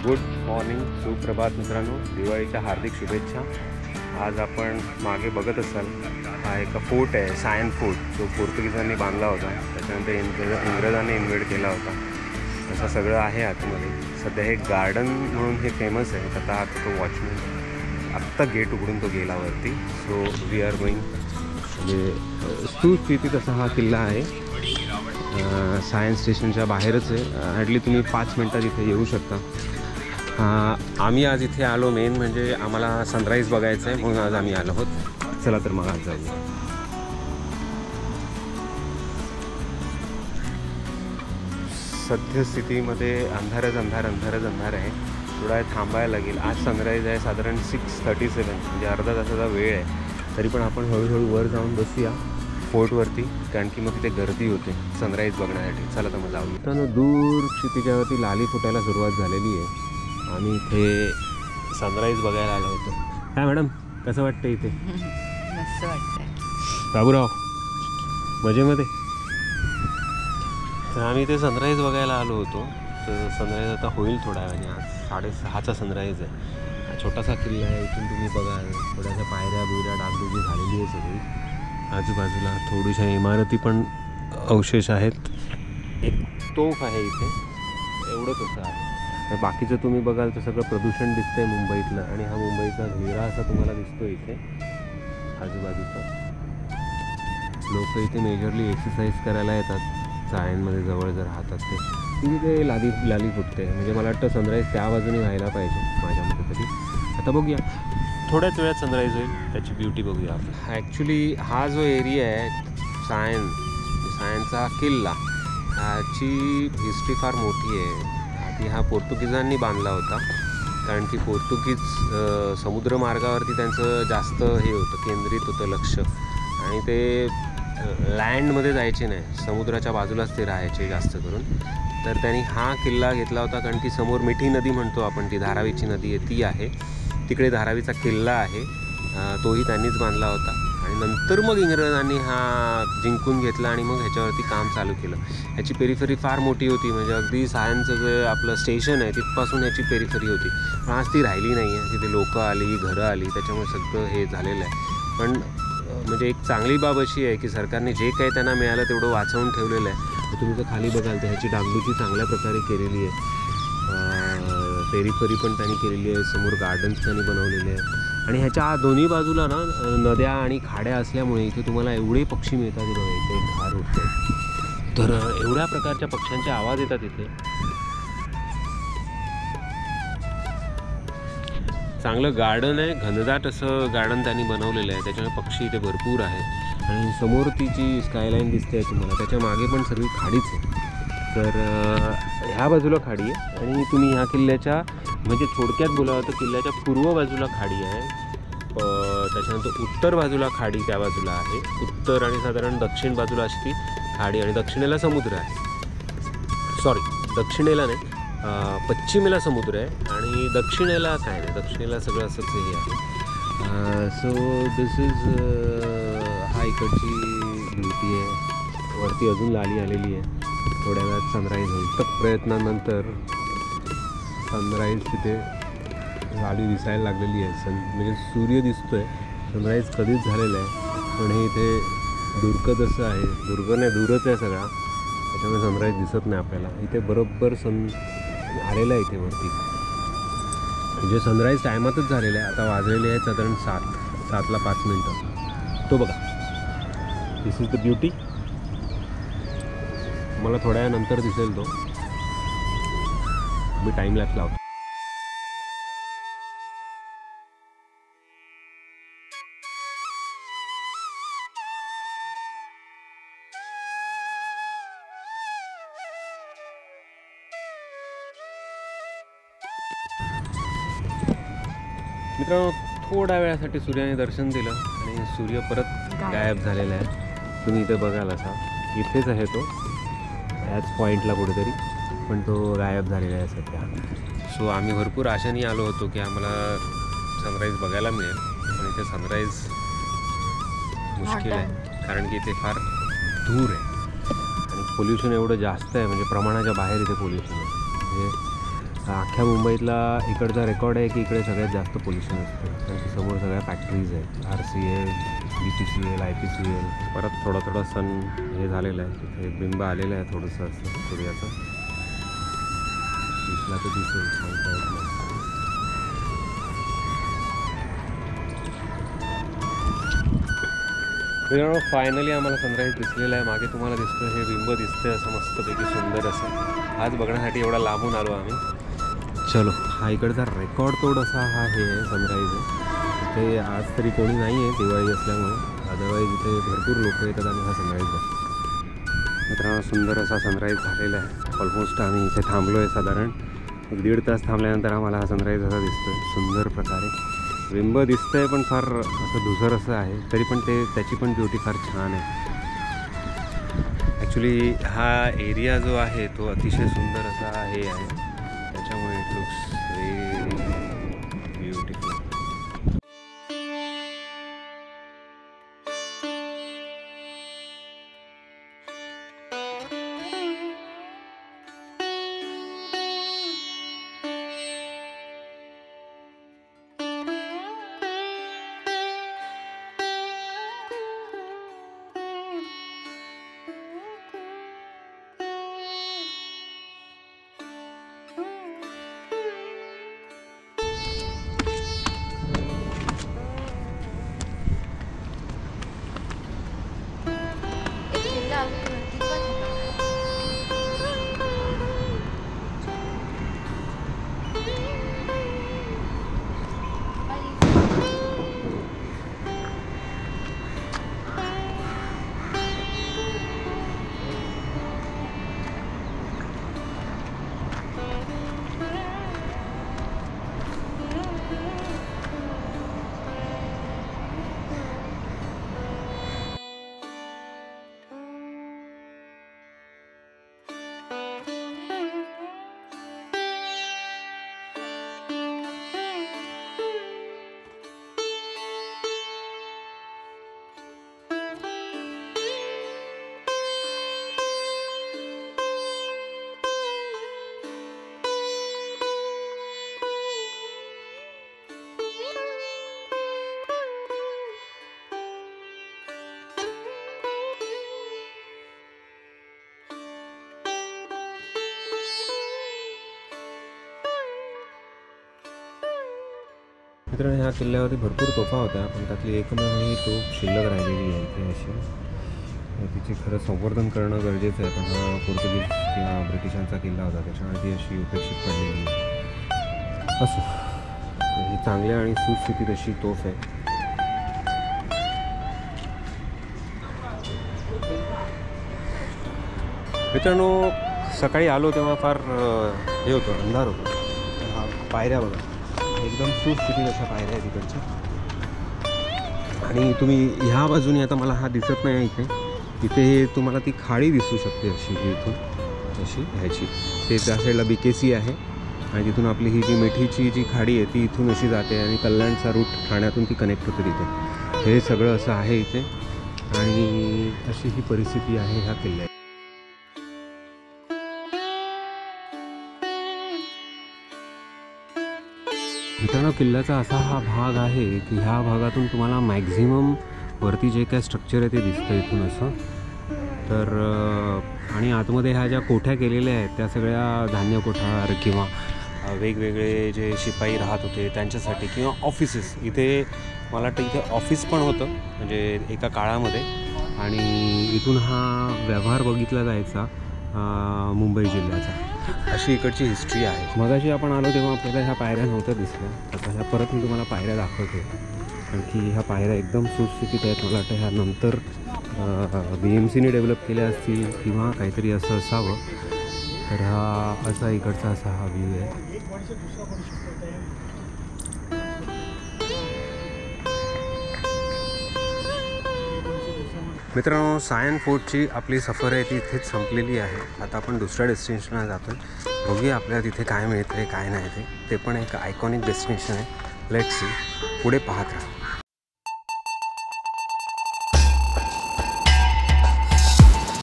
Good morning, सुप्रभात मित्रांनो. दिवाळीच्या हार्दिक शुभेच्छा. आज आपण मागे बघत असाल, हा एक फोर्ट आहे, सायन फोर्ट, जो पोर्तुगीजांनी बांधला होता. त्याच्यानंतर इंग्रजांनी इन्व्हेड केला होता. असं सगळं आहे आतमध्ये. सध्या हे गार्डन म्हणून हे फेमस आहे. आता हा तो वॉचमॅन आत्ता गेट उघडून तो गेला वरती. So we are going. म्हणजे सुस्थितीत असा हा किल्ला आहे. सायन्स स्टेशनच्या बाहेरच आहे. हार्डली तुम्ही 5 मिनटात इथे येऊ शकता. आम्ही आज इथे आलो मेन म्हणजे आम्हाला सनराईज बघायचं आहे, म्हणून आज आम्ही आलो आहोत. चला तर मग आज जाऊया. सद्यस्थितीमध्ये अंधार आहे. थोडा वेळ थांबायला लागेल. आज सनराईज आहे साधारण 6:37, म्हणजे अर्धा तासाचा वेळ आहे. तरी पण आपण हळूहळू वर जाऊन बसूया फोर्टवरती, कारण की मग तिथे गर्दी होते सनराईज बघण्यासाठी. चला तर मग जाऊया. मित्रांनो, दूर क्षितिजावरती लाली फुटायला सुरुवात झालेली आहे. आम्ही इथे सनराईज बघायला आलो होतो. काय मॅडम, कसं वाटतं इथे? मस्त वाटतंय. बाबूराव मजेमध्ये? तर आम्ही इथे सनराईज बघायला आलो होतो. तर सनराईज आता होईल थोड्या वेळाने. आज 6:30चा सनराईज आहे. हा छोटासा किल्ला आहे. इथून तुम्ही बघाल थोड्याशा पायऱ्या बियऱ्या डागडुगी झालेली आहे सगळी. आजूबाजूला थोड्याशा इमारती पण अवशेष आहेत. एक तोफ आहे इथे, एवढंच असं आहे. तर बाकीचं तुम्ही बघाल तर सगळं प्रदूषण दिसतंय मुंबईतलं. आणि हा मुंबईचा घेरा असा तुम्हाला दिसतो इथे आजूबाजूचा. लोक इथे मेजरली एक्सरसाइज करायला येतात. सायनमध्ये जवळ जर राहतात ते तिथे लाली फुटते. म्हणजे मला वाटतं सनराईज त्या बाजूने व्हायला पाहिजे माझ्या मते तरी. आता बघूया, थोड्याच वेळात सनराईज होईल, त्याची ब्युटी बघूया आपण. ॲक्च्युली हा जो एरिया आहे सायनचा किल्ला, ह्याची हिस्ट्री फार मोठी आहे. आधी हा पोर्तुगीजांनी बांधला होता, कारण की पोर्तुगीज समुद्रमार्गावरती त्यांचं जास्त हे होतं, केंद्रित होतं लक्ष. आणि ते लँडमध्ये जायचे नाही, समुद्राच्या बाजूलाच ते राहायचे जास्त करून. तर त्यांनी हा किल्ला घेतला होता, कारण की समोर मिठी नदी म्हणतो आपण, ती धारावीची नदी आहे, ती आहे तिकडे. धारावीचा किल्ला आहे, तोही त्यांनीच बांधला होता. आणि नंतर मग इंग्रजांनी हा जिंकून घेतला आणि मग ह्याच्यावरती काम चालू केलं. ह्याची पेरिफरी फार मोठी होती, म्हणजे अगदी सायनचं जे आपलं स्टेशन आहे तिथपासून ह्याची पेरिफरी होती. पण आज ती राहिली नाही आहे. तिथे लोकं आली, घरं आली, त्याच्यामुळे सगळं हे झालेलं आहे. पण म्हणजे एक चांगली बाब अशी आहे की सरकारने जे काही त्यांना मिळालं तेवढं वाचवून ठेवलेलं आहे. तुम्ही जर खाली बघाल तर ह्याची डागडुजी चांगल्या प्रकारे केलेली आहे. पेरिफरी पण त्यांनी केलेली आहे. समोर गार्डन्स त्यांनी बनवलेले आहे. आणि ह्याच्या दोन्ही बाजूला ना नद्या आणि खाड्या असल्यामुळे इथे तुम्हाला एवढे पक्षी मिळतात. बघा, इथे एक घार उठते, तर एवढ्या प्रकारच्या पक्ष्यांचे आवाज येतात इथे. चांगलं गार्डन आहे, घनदाट असं गार्डन त्यांनी बनवलेलं आहे. त्याच्यामुळे पक्षी इथे भरपूर आहेत. आणि समोर ती जी स्कायलाईन दिसते आहे तुम्हाला, त्याच्या मागे पण सर्व खाडीच आहे. तर ह्या बाजूला खाडी आहे. आणि तुम्ही ह्या किल्ल्याच्या, म्हणजे थोडक्यात बोलावं तर किल्ल्याच्या पूर्व बाजूला खाडी आहे. त्याच्यानंतर उत्तर बाजूला खाडी त्या बाजूला आहे. उत्तर आणि साधारण दक्षिण बाजूला अशी ती खाडी. आणि दक्षिणेला समुद्र आहे. सॉरी, दक्षिणेला नाही, पश्चिमेला समुद्र आहे. आणि दक्षिणेला काय नाही, दक्षिणेला सगळं असंच हे आहे. सो दिस इज हा इकडची ब्युटी आहे. वरती अजून लाली आलेली आहे. थोड्या वेळात सनराईज होईल. तर प्रयत्नानंतर सनराईज तिथे लाली दिसायला लागलेली आहे. म्हणजे सूर्य दिसतो आहे. सनराईज कधीच झालेला आहे, पण हे इथे दुर्गत असं आहे. दुर्ग नाही, दूरच आहे सगळा, त्याच्यामुळे सनराईज दिसत नाही आपल्याला. इथे बरोबर आलेला आहे इथे वरती. म्हणजे सनराईज टायमातच झालेला आहे. आता वाजलेले आहेत साधारण 7:05 तो बघा. दिस इज द ब्युटी. मला थोड्या वेळानंतर दिसेल तो. मी टाईम लॅप्स लावतो. मित्रांनो, थोड्या वेळासाठी सूर्याने दर्शन दिलं आणि सूर्य परत गायब झालेला आहे. तुम्ही इथे बघाल असा, इथेच आहे तो, ह्याच पॉईंटला कुठेतरी, पण तो गायब झालेला आहे सध्या. सो आम्ही भरपूर आशेने आलो होतो की आम्हाला सनराईज बघायला मिळेल, पण इथे सनराईज मुश्किल आहे, कारण की इथे फार धूर आहे आणि पोल्युशन एवढं जास्त आहे, म्हणजे प्रमाणाच्या बाहेर इथे पोल्युशन आहे. म्हणजे अख्ख्या मुंबईतला इकडचा रेकॉर्ड आहे की इकडे सगळ्यात जास्त पोल्युशन असतं, कारण की समोर सगळ्या फॅक्टरीज आहेत. RCL, BPCL, IPCL. परत थोडा सन हे झालेलं आहे, तिथे बिंब आलेलं आहे थोडंसं असं सूर्याचं. दिसला तर दिसेल, सांगता येत नाही. मित्रांनो, फायनली आम्हाला सनराईज दिसलेला आहे. मागे तुम्हाला दिसतं हे बिंब दिसतंय असं मस्तपैकी सुंदर असं. आज बघण्यासाठी एवढा लांबून आलो आम्ही. चलो, हा इकडचा रेकॉर्ड तोड असा हा हे सनराईज आहे. इथे आज तरी कोणी नाही आहे दिवाळी असल्यामुळे, अदरवाईज इथे भरपूर लोक येतात आणि हा सनराईज बघतो. मित्रांनो, सुंदर असा सनराईज झालेला आहे. ऑलमोस्ट आम्ही इथे थांबलो आहे, साधारण 1.5 तास थांबल्यानंतर आम्हाला हा सनराईज असा दिसतो सुंदर प्रकारे. बिंब दिसतं आहे पण फार असं धुसर असं आहे, तरी पण त्याची पण ब्युटी फार छान आहे. ॲक्च्युली हा एरिया जो आहे तो अतिशय सुंदर असा हे आहे, त्याच्यामुळे इट लुक्स व्हेरी ब्युटिफुल. मित्रांनो, ह्या किल्ल्यावरती भरपूर तोफा होत्या, पण त्यातली एकमेव ही तोफ शिल्लक राहिलेली आहे इथे अशी. तिचे खरं संवर्धन करणं गरजेचं आहे, पण हा पोर्तुगीज किंवा ब्रिटिशांचा किल्ला होता, त्याच्यामुळे ती अशी उपेक्षित पडलेली आहे. असो, ही चांगल्या आणि सुस्थितीत अशी तोफ आहे. मित्रांनो, सकाळी आलो तेव्हा फार हे होतं, अंधार होतं. हा पायऱ्या बघा, एकदम सुस्थितीत अशा पायऱ्या आहेत तिकडच्या. आणि तुम्ही ह्या बाजूने, आता मला हा दिसत नाही इथे, इथे तुम्हाला ती खाडी दिसू शकते अशी इथून अशी ह्याची. ते त्या साईडला BKC आहे आणि तिथून आपली ही जी मिठीची जी खाडी आहे ती इथून अशी जाते आणि कल्याणचा रूट ठाण्यातून ती कनेक्ट होते तिथे. हे सगळं असं आहे इथे आणि अशी ही परिस्थिती आहे ह्या किल्ल्यात. मित्रांनो, किल्ल्याचा असा हा भाग आहे की ह्या भागातून तुम्हाला मॅक्झिमम वरती जे काय स्ट्रक्चर आहे ते दिसतं इथून असं. तर आणि आतमध्ये ह्या ज्या कोठ्या केलेल्या आहेत त्या सगळ्या धान्य कोठार किंवा वेगवेगळे जे शिपाई राहत होते त्यांच्यासाठी किंवा ऑफिसेस. इथे मला वाटतं इथे ऑफिस पण होतं म्हणजे एका काळामध्ये, आणि इथून हा व्यवहार बघितला जायचा मुंबई जिल्ह्याचा. अशी इकडची हिस्ट्री आहे. मगाशी आपण आलो तेव्हा आपल्याला ह्या पायऱ्या नव्हत्या दिसल्या, आता ह्या परत मी तुम्हाला पायऱ्या दाखवतो, कारण की ह्या पायऱ्या एकदम सुस्थितीत आहेत. मला वाटतं ह्या नंतर BMCने डेव्हलप केल्या असतील किंवा काहीतरी असं असावं. तर हा असा इकडचा असा हा व्ह्यू आहे. मित्रांनो, सायन फोर्टची आपली सफर आहे ती इथेच संपलेली आहे. आता आपण दुसऱ्या डेस्टिनेशनला जातो आहे. बघूया आपल्याला तिथे काय मिळतं आहे काय नाही ते पण एक आयकॉनिक डेस्टिनेशन आहे. लेट्स सी, पुढे पाहत राहा.